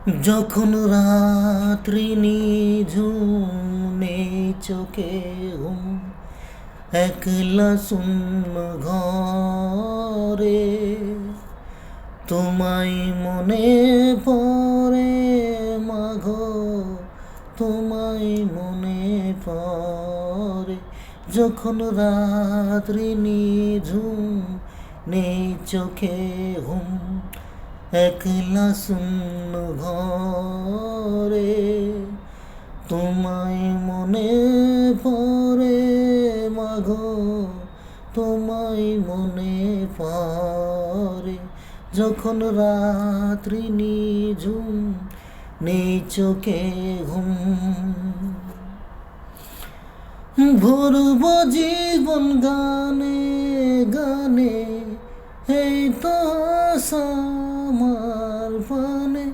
যখন রাত্রি নিঝুমে চোখে ঘুম, একলা শূন্য ঘরে তোমায় মনে পড়ে মাগো, তোমায় মনে পড়ে। যখন রাত্রি নিঝুম নেই চোখে ঘুম, একলা শূন্য ঘরে তোমায় মনে পড়ে মাগো, তোমায় মনে পড়ে। যখন রাত্রি নিঝুম নেই চোখে ঘুম, ভরব জীবন গানে গানে, এই তো আশা আমার পানে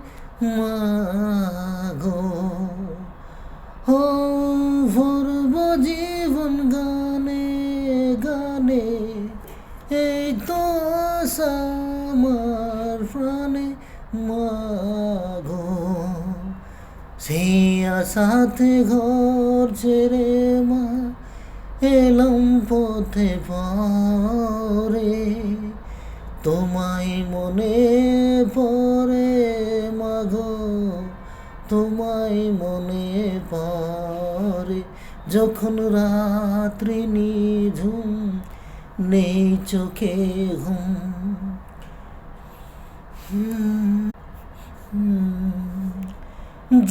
মাগো। ও ভরব জীবন গানে গানে, এই তো আশা আমার প্রাণে মাগো। সেই আশাতে ঘর ছেড়ে মা এলাম পথে পরে, তোমায় মনে পড়ে মাগো, তোমায় মনে পড়ে। যখন রাত্রি নিঝুম নেই চোখে ঘুম,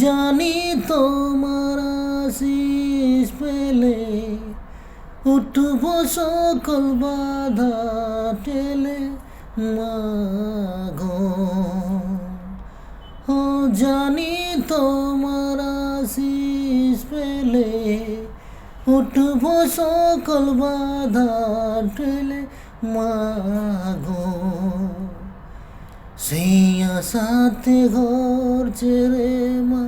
জানি তোমার আশিস পেলে উঠব সকল বাধা ঠেলে মাগো। ও জানি তোমার আশিস পেলে উঠব সকল বাধা ঠেলে মাগো। সেই আশাতে ঘর ছেড়ে মা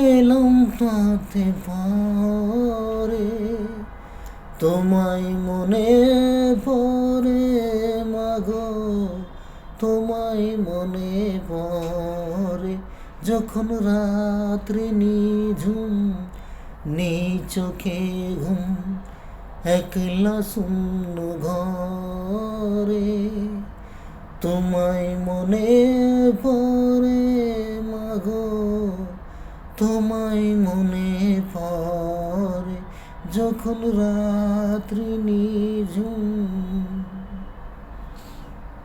এলাম পথে পরে, তোমায় মনে পড়ে মাগো, তোমায় মনে পড়ে। যখন রাত্রি নিঝুম নেই চোখে ঘুম, একলা শূন্য ঘরে তোমায় মনে পড়ে মাগো, তোমায় মনে পড়ে। যখন রাত্রি নিঝুম